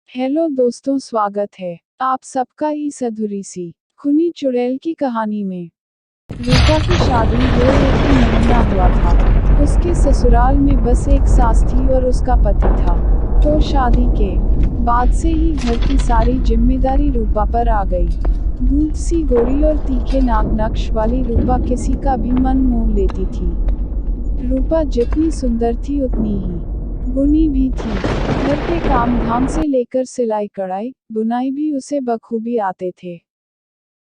Hello दोस्तों, स्वागत है आप सबका इस अधूरी सी खूनी चुड़ैल की कहानी में। रूपा की शादी हुए एक ही महीना हुआ था। उसके ससुराल में बस एक सास थी और उसका पति था। तो शादी के बाद से ही घर की सारी जिम्मेदारी रूपा पर आ गई। दूध सी गोरी और तीखे नाक नक्श वाली रूपा किसी का भी मन मोह लेती थी। रूपा जितनी सुंदर थी उतनी ही गुणी भी थी। घर के काम धाम से लेकर सिलाई कढ़ाई बुनाई भी उसे बखूबी आते थे।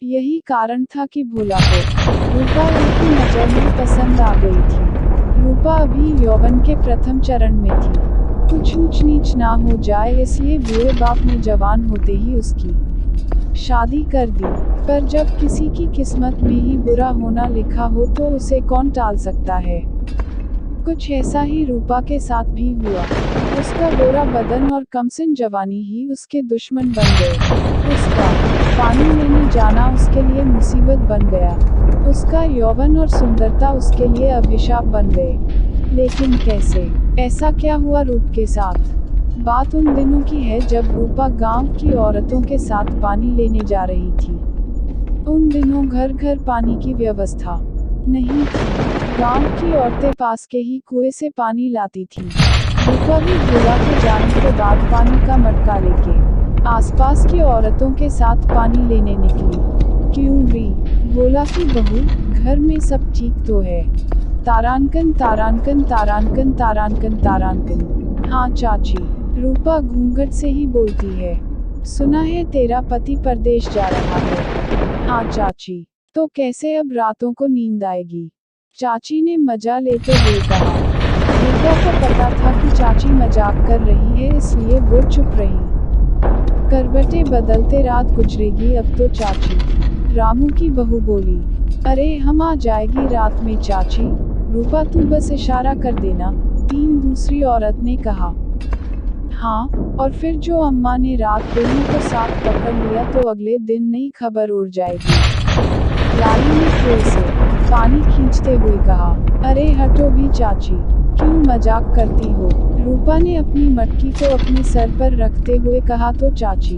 यही कारण था कि भोला को रूपा एक ही नजर में पसंद आ गई थी। रूपा अभी यौवन के प्रथम चरण में थी। कुछ ऊंच नीच ना हो जाए इसलिए बूढ़े बाप ने जवान होते ही उसकी शादी कर दी। पर जब किसी की किस्मत में ही बुरा होना लिखा हो तो उसे कौन टाल सकता है। कुछ ऐसा ही रूपा के साथ भी हुआ। उसका गोरा बदन और कमसिन जवानी ही उसके दुश्मन बन गए। उसका पानी लेने जाना उसके लिए मुसीबत बन गया। उसका यौवन और सुंदरता उसके लिए अभिशाप बन गए। लेकिन कैसे? ऐसा क्या हुआ रूप के साथ? बात उन दिनों की है जब रूपा गांव की औरतों के साथ पानी लेने जा रही थी। उन दिनों घर घर पानी की व्यवस्था नहीं थी। गांव की औरतें पास के ही कुएं से पानी लाती थीं। रूपा भी भोला के जाने के बाद पानी का मटका लेके आसपास की औरतों के साथ पानी लेने निकली। क्यों री? भोला की बहू, घर में सब ठीक तो है? तारांकन तारांकन तारांकन तारांकन तारांकन। हाँ चाची, रूपा घूंघट से ही बोलती है। सुना है तेरा पति परदेश जा रहा है। हाँ चाची, तो कैसे अब रातों को नींद आएगी? चाची ने मजा लेते हुए कहा। रूपा को पता था कि चाची मजाक कर रही है इसलिए वो चुप रही। करवटें बदलते रात गुजरेगी अब तो चाची, रामू की बहू बोली। अरे हम आ जाएगी रात में चाची, रूपा तू बस इशारा कर देना, दूसरी औरत ने कहा। हाँ, और फिर जो अम्मा ने रात दोनों को साथ पकड़ लिया तो अगले दिन नई खबर उड़ जाएगी। लाली ने कुएं से पानी खींचते हुए कहा। अरे हटो भी चाची, क्यों मजाक करती हो? रूपा ने अपनी मटकी को अपने सर पर रखते हुए कहा तो चाची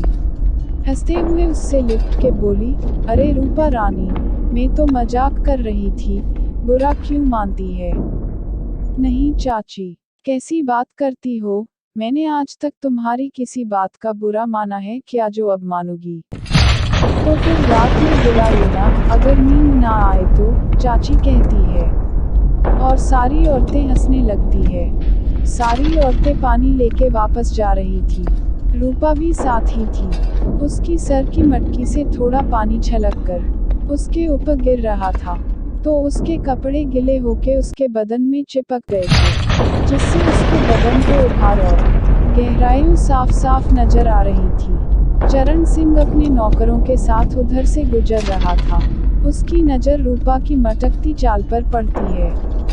हंसते हुए उससे लिपट के बोली, अरे रूपा रानी, मैं तो मजाक कर रही थी, बुरा क्यों मानती है? नहीं चाची, कैसी बात करती हो? मैंने आज तक तुम्हारी किसी बात का बुरा माना है क्या जो अब मानूंगी? तो फिर रात में बुला लेना, अगर नींद ना आए तो, चाची कहती है। और सारी औरतें हंसने लगती है। सारी औरतें पानी लेके वापस जा रही थी। रूपा भी साथ ही थी। उसकी सर की मटकी से थोड़ा पानी छलक उसके ऊपर गिर रहा था, तो उसके कपड़े गिले होके उसके बदन में चिपक गए थे, जिससे उसके बदन को उभार और गहराइयों साफ साफ नजर आ रही थी। चरण सिंह अपने नौकरों के साथ उधर से गुजर रहा था। उसकी नजर रूपा की मटकती चाल पर पड़ती है।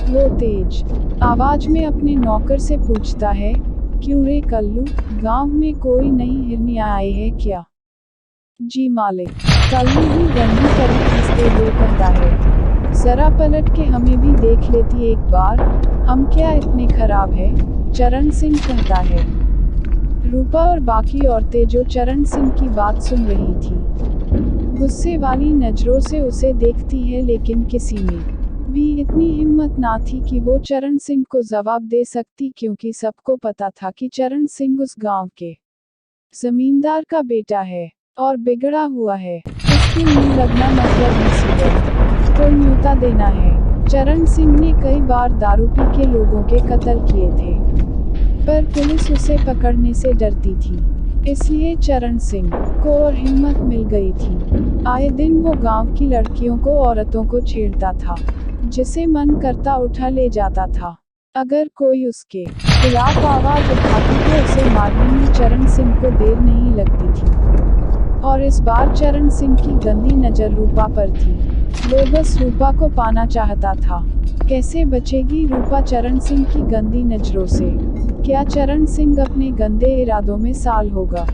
वो तेज आवाज में अपने नौकर से पूछता है, क्यों रे कल्लू, गांव में कोई नई हिरनियां आई है क्या? जी मालिक, कल्लू भी गंदी तरह हंसते हुए कहता है। जरा पलट के हमें भी देख लेती एक बार, हम क्या इतने खराब है? चरण सिंह कहता है। रूपा और बाकी औरतें जो चरण सिंह की बात सुन रही थी, गुस्से वाली नजरों से उसे देखती है, लेकिन किसी में भी इतनी हिम्मत ना थी कि वो चरण सिंह को जवाब दे सकती, क्योंकि सबको पता था कि चरण सिंह उस गांव के जमींदार का बेटा है और बिगड़ा हुआ है। उसके मुंह लगना मतलब मुसीबत को न्योता देना है। चरण सिंह ने कई बार दारू पी के लोगों के कत्ल किए थे, पर पुलिस उसे पकड़ने से डरती थी, इसलिए चरण सिंह को और हिम्मत मिल गई थी। आए दिन वो गांव की लड़कियों को औरतों को छेड़ता था, जिसे मन करता उठा ले जाता था। अगर कोई उसके खिलाफ आवाज उठाती तो उसे मारने में चरण सिंह को देर नहीं लगती थी। और इस बार चरण सिंह की गंदी नजर रूपा पर थी। वो बस रूपा को पाना चाहता था। कैसे बचेगी रूपा चरण सिंह की गंदी नजरों से? क्या चरण सिंह अपने गंदे इरादों में साल होगा?